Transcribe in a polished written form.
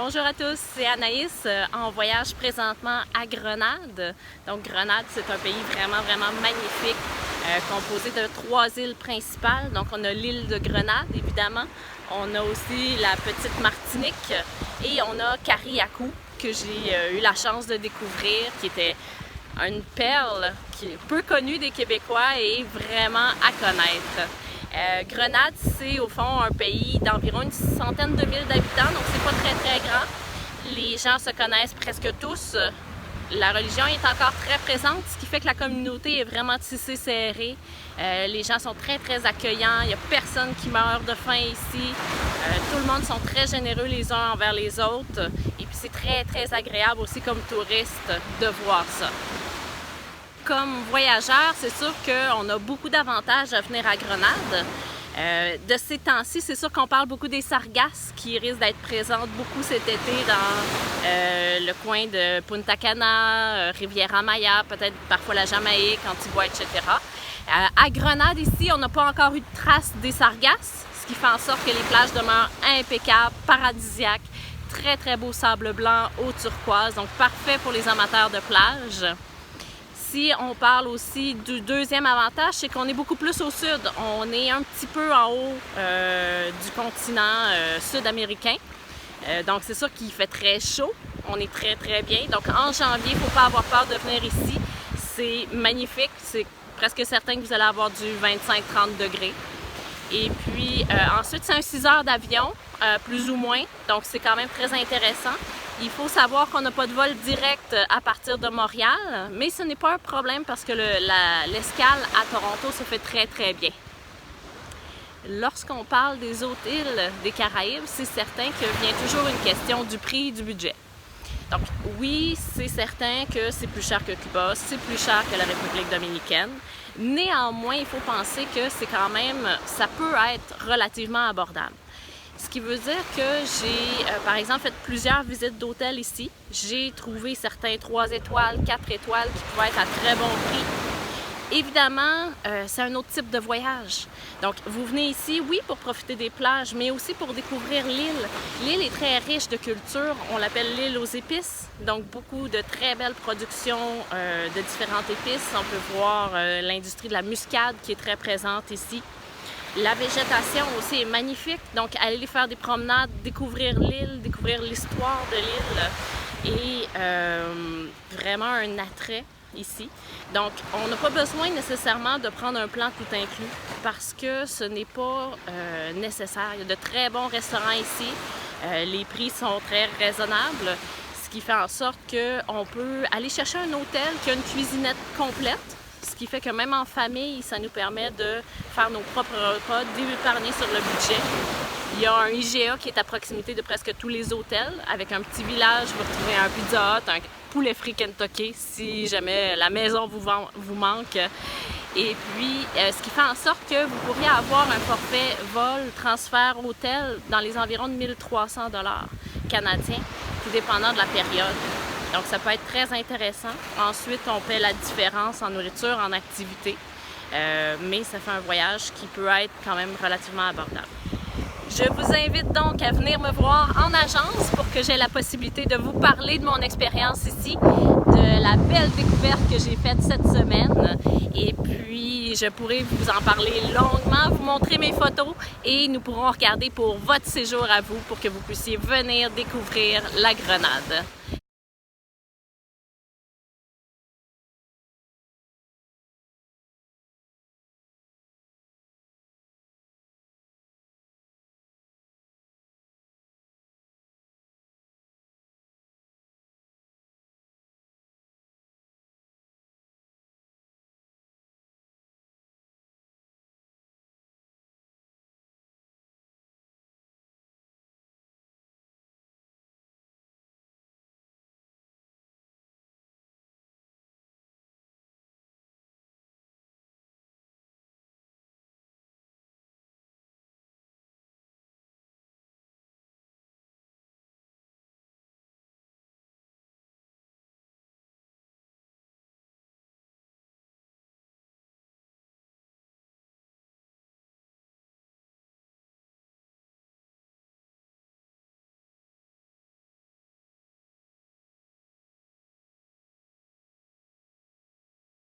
Bonjour à tous, c'est Anaïs en voyage présentement à Grenade. Donc Grenade, c'est un pays vraiment magnifique, composé de 3 îles principales. Donc on a l'île de Grenade évidemment, on a aussi la petite Martinique et on a Carriacou que j'ai eu la chance de découvrir, qui était une perle qui est peu connue des Québécois et vraiment à connaître. Grenade, c'est au fond un pays d'environ une centaine de mille d'habitants, donc c'est pas très grand. Les gens se connaissent presque tous. La religion est encore très présente, ce qui fait que la communauté est vraiment tissée serrée. Les gens sont très accueillants, il n'y a personne qui meurt de faim ici. Tout le monde sont très généreux les uns envers les autres. Et puis c'est très agréable aussi comme touriste de voir ça. Comme voyageur, c'est sûr qu'on a beaucoup d'avantages à venir à Grenade. De ces temps-ci, c'est sûr qu'on parle beaucoup des sargasses qui risquent d'être présentes beaucoup cet été dans le coin de Punta Cana, Riviera-Maya, peut-être parfois la Jamaïque, Antigua, etc. À Grenade, ici, on n'a pas encore eu de traces des sargasses, ce qui fait en sorte que les plages demeurent impeccables, paradisiaques, très beau sable blanc, eau turquoise, donc parfait pour les amateurs de plage. Si on parle aussi du deuxième avantage, c'est qu'on est beaucoup plus au sud. On est un petit peu en haut du continent sud-américain. Donc c'est sûr qu'il fait très chaud. On est très bien. Donc en janvier, il ne faut pas avoir peur de venir ici. C'est magnifique. C'est presque certain que vous allez avoir du 25-30 degrés. Et puis ensuite, c'est un 6 heures d'avion, plus ou moins. Donc c'est quand même très intéressant. Il faut savoir qu'on n'a pas de vol direct à partir de Montréal, mais ce n'est pas un problème parce que l'escale à Toronto se fait très bien. Lorsqu'on parle des autres îles des Caraïbes, c'est certain qu'il vient toujours une question du prix et du budget. Donc oui, c'est certain que c'est plus cher que Cuba, c'est plus cher que la République dominicaine. Néanmoins, il faut penser que ça peut être relativement abordable. Ce qui veut dire que j'ai, par exemple, fait plusieurs visites d'hôtels ici. J'ai trouvé certains 3 étoiles, 4 étoiles qui pouvaient être à très bon prix. Évidemment, c'est un autre type de voyage. Donc, vous venez ici, oui, pour profiter des plages, mais aussi pour découvrir l'île. L'île est très riche de culture. On l'appelle l'île aux épices. Donc, beaucoup de très belles productions de différentes épices. On peut voir l'industrie de la muscade qui est très présente ici. La végétation aussi est magnifique, donc aller faire des promenades, découvrir l'île, découvrir l'histoire de l'île et vraiment un attrait ici. Donc on n'a pas besoin nécessairement de prendre un plan tout inclus parce que ce n'est pas nécessaire. Il y a de très bons restaurants ici, les prix sont très raisonnables, ce qui fait en sorte qu'on peut aller chercher un hôtel qui a une cuisinette complète. Ce qui fait que même en famille, ça nous permet de faire nos propres repas, d'épargner sur le budget. Il y a un IGA qui est à proximité de presque tous les hôtels. Avec un petit village, vous retrouvez un Pizza Hut, un poulet frit Kentucky, si jamais la maison vous manque. Et puis, ce qui fait en sorte que vous pourriez avoir un forfait vol, transfert, hôtel dans les environs de 1300 $ canadiens, tout dépendant de la période. Donc ça peut être très intéressant. Ensuite, on paie la différence en nourriture, en activité, mais ça fait un voyage qui peut être quand même relativement abordable. Je vous invite donc à venir me voir en agence pour que j'aie la possibilité de vous parler de mon expérience ici, de la belle découverte que j'ai faite cette semaine. Et puis, je pourrai vous en parler longuement, vous montrer mes photos et nous pourrons regarder pour votre séjour à vous pour que vous puissiez venir découvrir la Grenade.